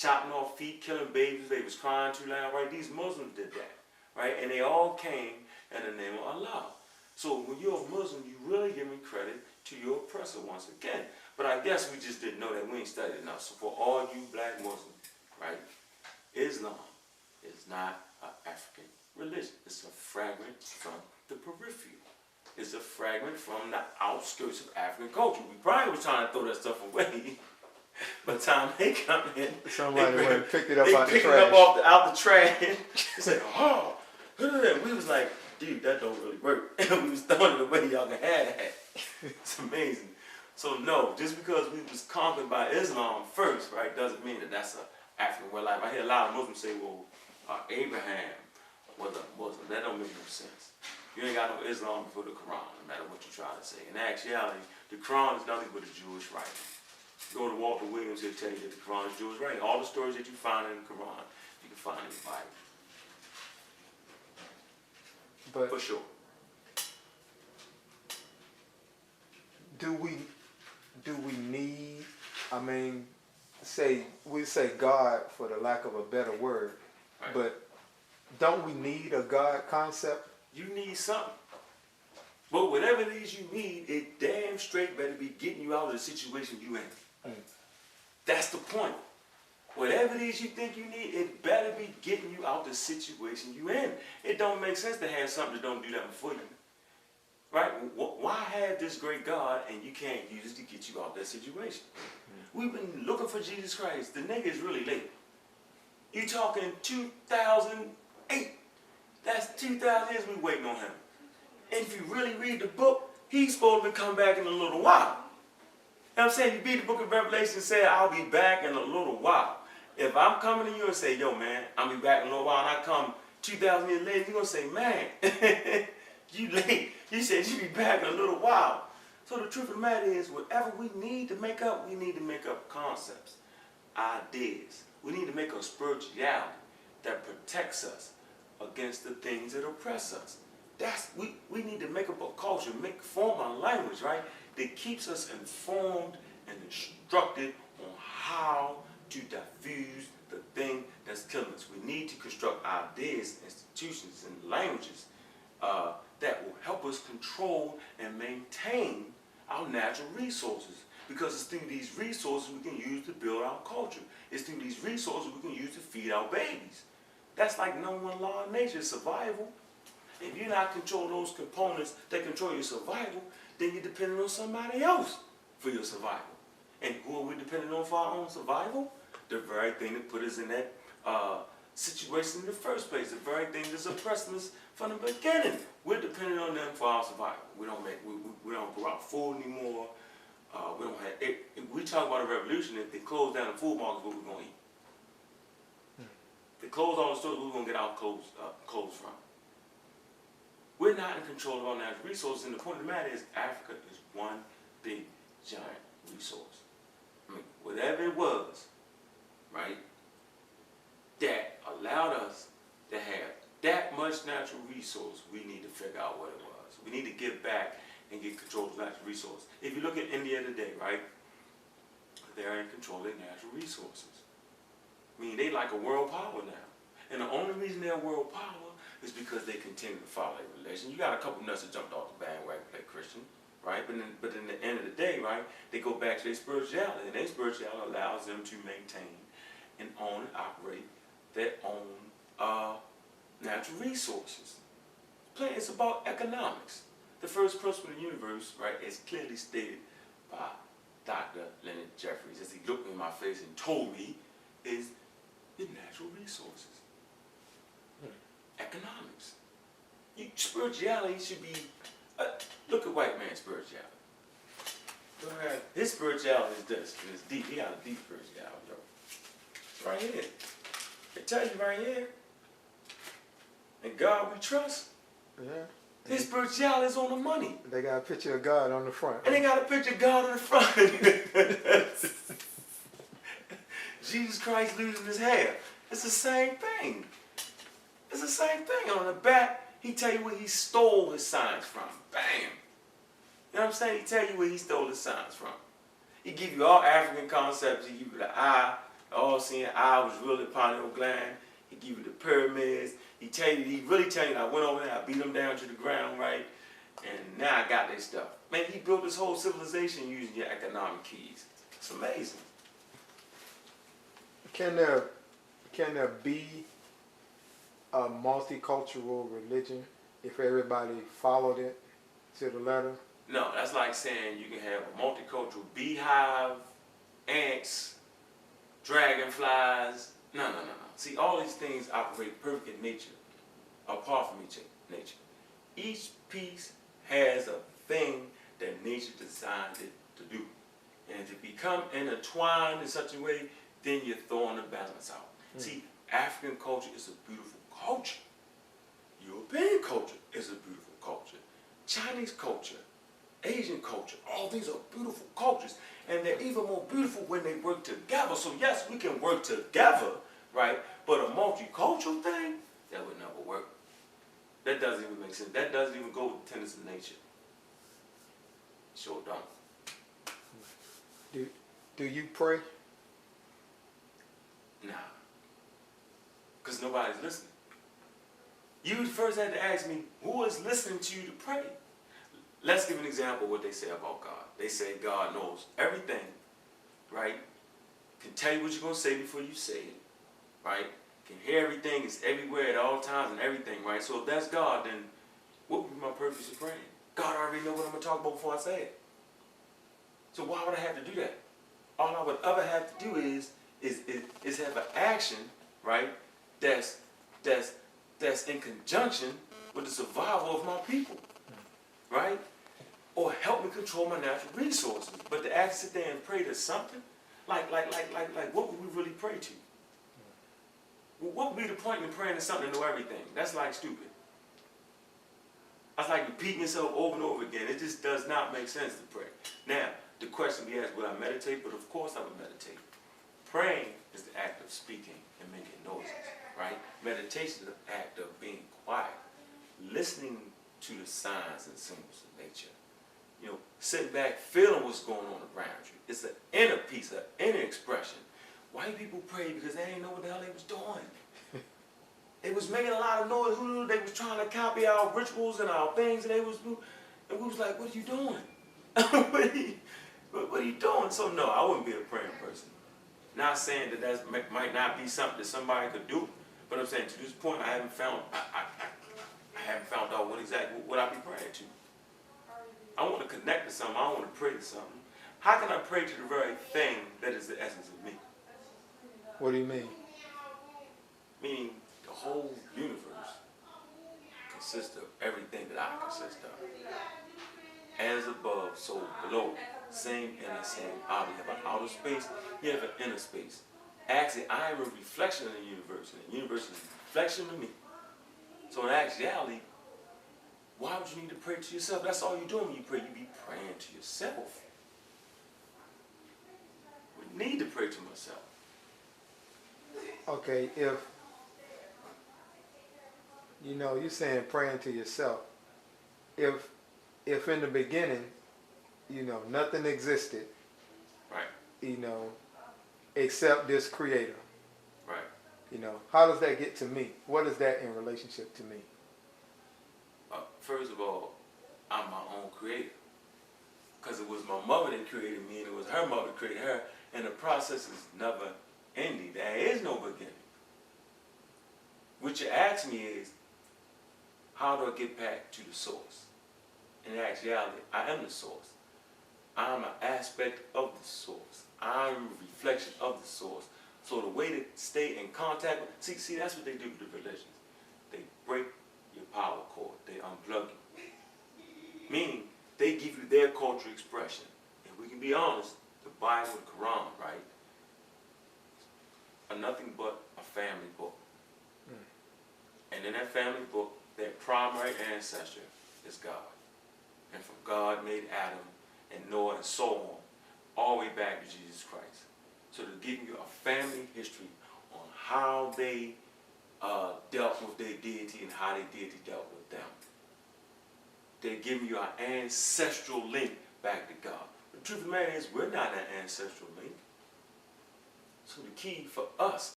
chopping off feet, killing babies, they was crying too loud, right? These Muslims did that, right? And they all came in the name of Allah. So when you're a Muslim, you really giving credit to your oppressor once again. But I guess we just didn't know that. We ain't studied enough. So for all you black Muslims, right, Islam is not an African religion. It's a fragment from the periphery. It's a fragment from the outskirts of African culture. We probably was trying to throw that stuff away. By the time they come in, somebody went and picked it up out the trash. They picked it up out the trash. They said, oh, we was like, dude, that don't really work. And we was throwing it away, y'all can have that. It's amazing. So no, just because we was conquered by Islam first, right, doesn't mean that that's an African way of life. I hear a lot of Muslims say, well, Abraham was a Muslim. That don't make no sense. You ain't got no Islam before the Quran, no matter what you try to say. In actuality, the Quran is nothing but a Jewish writing. You go to Walter Williams, he'll tell you that the Quran is Jewish writing. All the stories that you find in the Quran, you can find in the Bible. But for sure. Do we need, I mean, we say God for the lack of a better word, right, but don't we need a God concept? You need something. But whatever it is you need, it damn straight better be getting you out of the situation you in. That's the point. Whatever it is you think you need, it better be getting you out of the situation you in. It don't make sense to have something that don't do nothing for you. Right? Why have this great God and you can't use it to get you out of that situation? We've been looking for Jesus Christ. The nigga is really late. You talking 2008. That's 2,000 years we waiting on him. And if you really read the book, he's supposed to come back in a little while. You know what I'm saying? You read the book of Revelation and say, I'll be back in a little while. If I'm coming to you and say, yo man, I'll be back in a little while, and I come 2,000 years later, you're going to say, man, you late. You said you'd be back in a little while. So the truth of the matter is, whatever we need to make up concepts, ideas. We need to make a spirituality that protects us against the things that oppress us. We need to make up a culture, form a language, right, that keeps us informed and instructed on how to diffuse the thing that's killing us. We need to construct ideas, institutions, and languages that will help us control and maintain our natural resources. Because it's through these resources we can use to build our culture. It's through these resources we can use to feed our babies. That's like number one law of nature, survival. If you're not controlling those components that control your survival, then you're depending on somebody else for your survival. And who are we depending on for our own survival? The very thing that put us in that situation in the first place. The very thing that's oppressing us from the beginning. We're depending on them for our survival. We don't grow out food anymore. We don't have. If we talk about a revolution, if they close down the food markets, what we're gonna eat? If they close all the stores, we're gonna get our clothes from. We're not in control of our natural resources, and the point of the matter is, Africa is one big giant resource. I mean, whatever it was, right, that allowed us to have that much natural resource, we need to figure out what it was. We need to give back and get control of natural resources. If you look at India today, right, they're in control of their natural resources. I mean, they like a world power now. And the only reason they're a world power is because they continue to follow their religion. You got a couple nuts that jumped off the bandwagon, play Christian, right? But in the end of the day, right, they go back to their spirituality, and their spirituality allows them to maintain and own and operate their own natural resources. It's about economics. The first principle of the universe, right, is clearly stated by Dr. Leonard Jeffries, as he looked me in my face and told me, is the natural resources. Economics. Spirituality should be, look at white man's spirituality. His spirituality is this, it's deep. He got a deep spirituality, yo. It's right here. It tells you right here. And God we trust. Yeah. His spirituality is on the money. They got a picture of God on the front. And they got a picture of God on the front. Jesus Christ losing his hair. It's the same thing. It's the same thing. And on the back, he tell you where he stole his signs from. Bam. You know what I'm saying? He tell you where he stole his signs from. He give you all African concepts. He give you the eye, all-seeing eye was really pineal gland. He give you the pyramids. He really tell you, I went over there, I beat them down to the ground, right? And now I got this stuff. Man, he built this whole civilization using your economic keys. It's amazing. Can there be a multicultural religion if everybody followed it to the letter? No, that's like saying you can have a multicultural beehive, ants, dragonflies. No. See, all these things operate perfect in nature, apart from nature. Each piece has a thing that nature designed it to do. And if it become intertwined in such a way, then you're throwing the balance out. See, African culture is a beautiful culture. European culture is a beautiful culture. Chinese culture, Asian culture, all these are beautiful cultures. And they're even more beautiful when they work together. So yes, we can work together, right? But a multicultural thing, that would never work. That doesn't even make sense. That doesn't even go with the tenets of nature. Sure don't. Do you pray? Nah. Because nobody's listening. You first had to ask me, who is listening to you to pray? Let's give an example of what they say about God. They say God knows everything, right? Can tell you what you're going to say before you say it, right? Can hear everything, is everywhere at all times and everything, right? So if that's God, then what would be my purpose of praying? God already know what I'm going to talk about before I say it. So why would I have to do that? All I would ever have to do is have an action, right, that's in conjunction with the survival of my people, right? Or help me control my natural resources. But to actually sit there and pray to something, like what would we really pray to? What would be the point in praying to something to know everything? That's like stupid. That's like repeating yourself over and over again. It just does not make sense to pray. Now, the question we ask, will I meditate? But of course I would meditate. Praying is the act of speaking and making noises, right? Meditation is the act of being quiet, listening to the signs and symbols of nature. You know, sitting back, feeling what's going on around you. It's an inner piece, an inner expression. White people pray because they didn't know what the hell they was doing. They was making a lot of noise. They was trying to copy our rituals and our things, and we was like, what are you doing? what are you doing? So no, I wouldn't be a praying person. Not saying that might not be something that somebody could do, but I'm saying to this point, I haven't found out what I be praying to. I want to connect to something. I don't want to pray to something. How can I pray to the very thing that is the essence of me? What do you mean? Meaning the whole universe consists of everything that I consist of. As above, so below. Same inner, same outer. You have an outer space, you have an inner space. Actually, I am a reflection of the universe, and the universe is a reflection of me. So in actuality, why would you need to pray to yourself? That's all you're doing when you pray. You be praying to yourself. We need to pray to myself. Okay, if, you know, you're saying praying to yourself. If in the beginning, you know, nothing existed, right, you know, except this creator, right, you know, how does that get to me? What is that in relationship to me? First of all, I'm my own creator. Because it was my mother that created me, and it was her mother that created her, and the process is never ending. There is no beginning. What you ask me is, how do I get back to the source? In actuality, I am the source. I'm an aspect of the source. I'm a reflection of the source. So the way to stay in contact with, see, that's what they do with the religions. They break your power cord. They unplug you. Meaning, they give you their cultural expression. And we can be honest, the Bible, the Quran, right, are nothing but a family book. And in that family book, their primary ancestor is God. And from God made Adam and Noah and so on, all the way back to Jesus Christ. So they're giving you a family history on how they dealt with their deity and how their deity dealt with them. They're giving you an ancestral link back to God. But the truth of the matter is, we're not an ancestral link. So the key for us